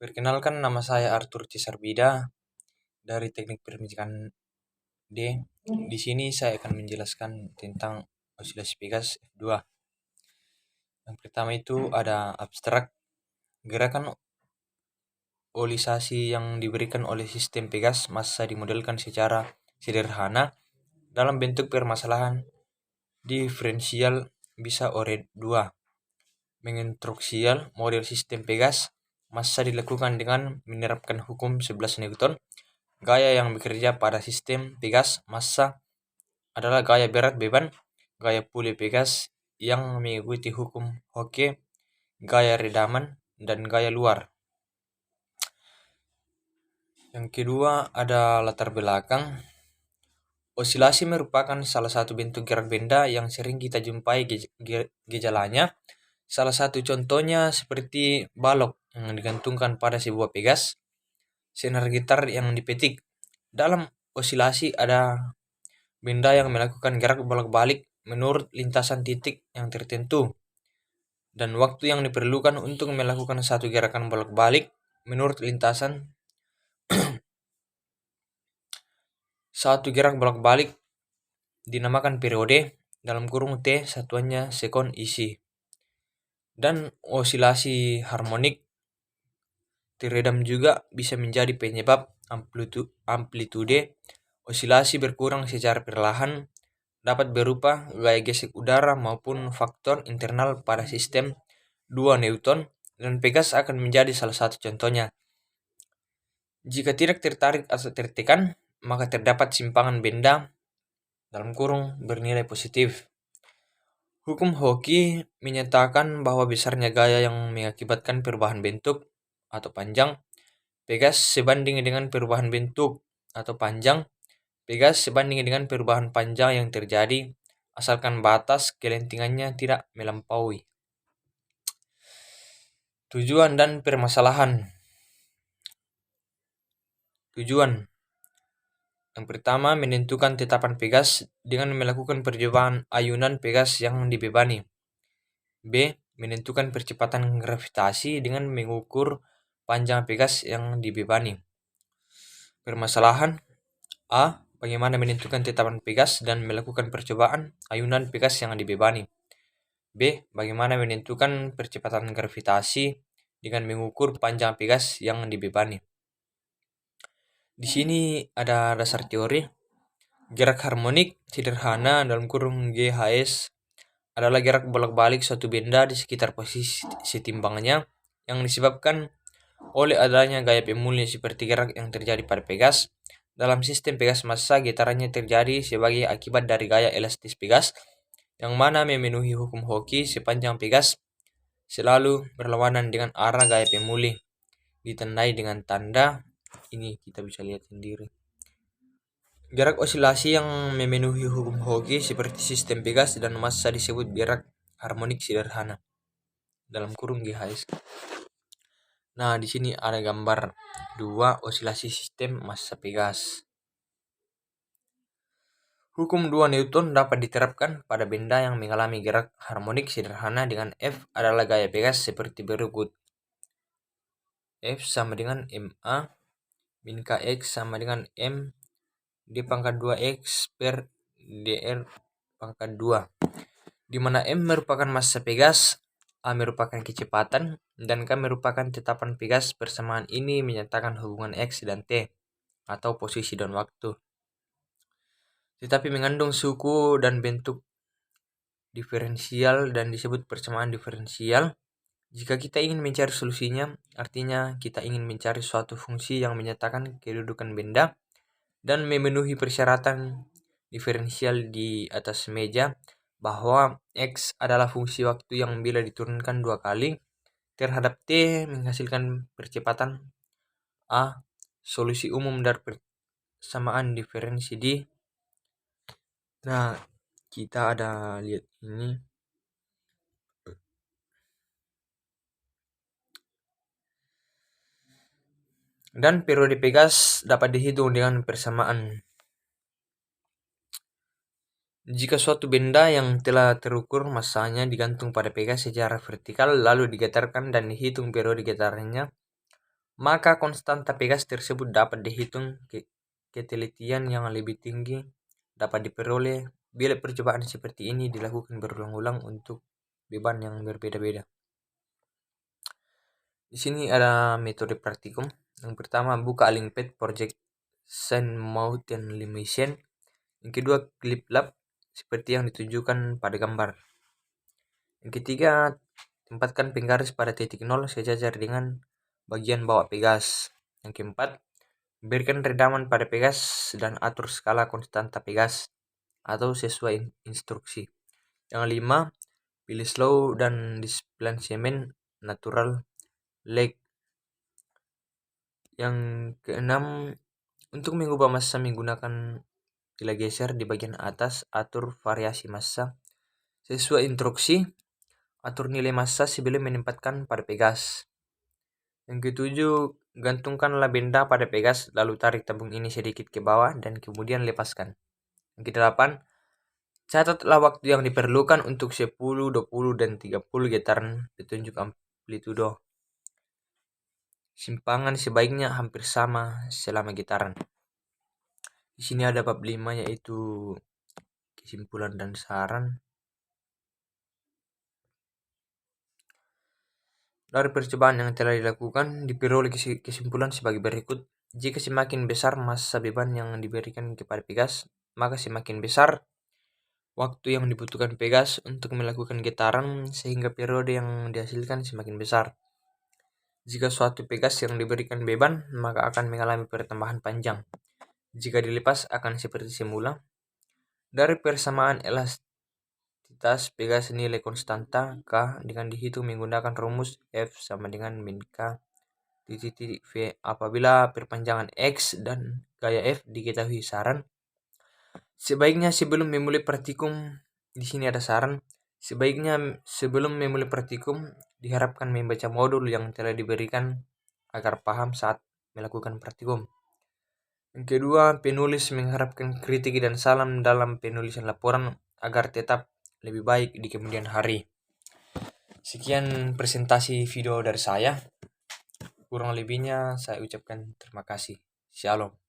Perkenalkan, nama saya Arthur Cisarbida dari Teknik Permicikan D. Di sini saya akan menjelaskan tentang osilasi Pegas F2. Yang pertama itu ada abstrak. Gerakan olisasi yang diberikan oleh sistem Pegas massa dimodelkan secara sederhana dalam bentuk permasalahan diferensial bisa ore 2. Menginstruksial model sistem Pegas massa dilakukan dengan menerapkan hukum 11 Newton. Gaya yang bekerja pada sistem Pegas massa adalah gaya berat beban, gaya puli Pegas yang mengikuti hukum Hooke, gaya redaman, dan gaya luar. Yang kedua ada latar belakang. Osilasi merupakan salah satu bentuk gerak benda yang sering kita jumpai gejalanya. Salah satu contohnya seperti balok yang digantungkan pada sebuah Pegas, senar gitar yang dipetik. Dalam osilasi ada benda yang melakukan gerak bolak-balik menurut lintasan titik yang tertentu, dan waktu yang diperlukan untuk melakukan satu gerakan bolak-balik menurut lintasan satu gerak bolak-balik dinamakan periode, dalam kurung T satuannya sekon isi. Dan osilasi harmonik teredam juga bisa menjadi penyebab amplitude osilasi berkurang secara perlahan, dapat berupa gaya gesek udara maupun faktor internal pada sistem 2 Newton, dan Pegas akan menjadi salah satu contohnya. Jika tidak tertarik atau tertekan, maka terdapat simpangan benda dalam kurung bernilai positif. Hukum Hooke menyatakan bahwa besarnya gaya yang mengakibatkan perubahan bentuk atau panjang Pegas sebanding dengan perubahan bentuk atau panjang Pegas sebanding dengan perubahan panjang yang terjadi asalkan batas kelentingannya tidak melampaui. Tujuan dan permasalahan. Tujuan yang pertama, menentukan tetapan Pegas dengan melakukan percobaan ayunan Pegas yang dibebani. B. Menentukan percepatan gravitasi dengan mengukur panjang Pegas yang dibebani. Permasalahan. A. Bagaimana menentukan tetapan Pegas dan melakukan percobaan ayunan Pegas yang dibebani. B. Bagaimana menentukan percepatan gravitasi dengan mengukur panjang Pegas yang dibebani. Di sini ada dasar teori. Gerak harmonik sederhana dalam kurung GHS adalah gerak bolak-balik suatu benda di sekitar posisi setimbangannya yang disebabkan oleh adanya gaya pemulih seperti gerak yang terjadi pada Pegas. Dalam sistem Pegas massa, getarannya terjadi sebagai akibat dari gaya elastis Pegas, yang mana memenuhi hukum Hooke sepanjang Pegas selalu berlawanan dengan arah gaya pemulih, ditandai dengan tanda ini, kita bisa lihat sendiri. Gerak osilasi yang memenuhi hukum Hooke seperti sistem Pegas dan massa disebut gerak harmonik sederhana dalam kurung GHS. Nah, di sini ada gambar 2 osilasi sistem massa Pegas. Hukum 2 Newton dapat diterapkan pada benda yang mengalami gerak harmonik sederhana dengan F adalah gaya Pegas seperti berikut. F sama dengan MA min KX sama dengan M D pangkat 2X per DR pangkat 2, di mana M merupakan massa Pegas, A merupakan kecepatan, dan K merupakan tetapan Pegas. Persamaan ini menyatakan hubungan X dan T atau posisi dan waktu, tetapi mengandung suku dan bentuk diferensial dan disebut persamaan diferensial. Jika kita ingin mencari solusinya, artinya kita ingin mencari suatu fungsi yang menyatakan kedudukan benda dan memenuhi persyaratan diferensial di atas meja, bahwa X adalah fungsi waktu yang bila diturunkan 2 kali terhadap T menghasilkan percepatan A. Solusi umum dari persamaan diferensi di. Nah, kita ada lihat ini. Dan periode Pegas dapat dihitung dengan persamaan. Jika suatu benda yang telah terukur massanya digantung pada Pegas secara vertikal lalu digetarkan dan dihitung periode getarannya, maka konstanta Pegas tersebut dapat dihitung ketelitian yang lebih tinggi dapat diperoleh bila percobaan seperti ini dilakukan berulang-ulang untuk beban yang berbeda-beda. Di sini ada metode praktikum. Yang pertama, buka link pad project Sand Mountain Mission. Yang kedua, clip lab seperti yang ditunjukkan pada gambar. Yang ketiga, tempatkan penggaris pada titik 0 sejajar dengan bagian bawah Pegas. Yang keempat, berikan redaman pada Pegas dan atur skala konstanta Pegas atau sesuai instruksi. Yang lima, pilih slow dan displacement natural leg. Yang keenam, untuk mengubah massa menggunakan tila geser di bagian atas, atur variasi massa sesuai instruksi. Atur nilai massa sebelum menempatkan pada Pegas. Yang ketujuh, gantungkanlah benda pada Pegas lalu tarik tabung ini sedikit ke bawah dan kemudian lepaskan. Yang kedelapan, catatlah waktu yang diperlukan untuk 10, 20, dan 30 getaran petunjuk amplitudo. Simpangan sebaiknya hampir sama selama getaran. Di sini ada bab 5 yaitu kesimpulan dan saran. Dari percobaan yang telah dilakukan, diperoleh kesimpulan sebagai berikut. Jika semakin besar massa beban yang diberikan kepada Pegas, maka semakin besar waktu yang dibutuhkan Pegas untuk melakukan getaran sehingga periode yang dihasilkan semakin besar. Jika suatu Pegas yang diberikan beban, maka akan mengalami pertambahan panjang. Jika dilepas akan seperti semula. Dari persamaan elastisitas Pegas nilai konstanta K dengan dihitung menggunakan rumus F sama dengan min K titik V apabila perpanjangan X dan gaya F diketahui. Saran, sebaiknya sebelum memulai praktikum, di sini ada saran, sebaiknya sebelum memulai praktikum diharapkan membaca modul yang telah diberikan agar paham saat melakukan praktikum. Yang kedua, penulis mengharapkan kritik dan salam dalam penulisan laporan agar tetap lebih baik di kemudian hari. Sekian presentasi video dari saya. Kurang lebihnya saya ucapkan terima kasih. Shalom.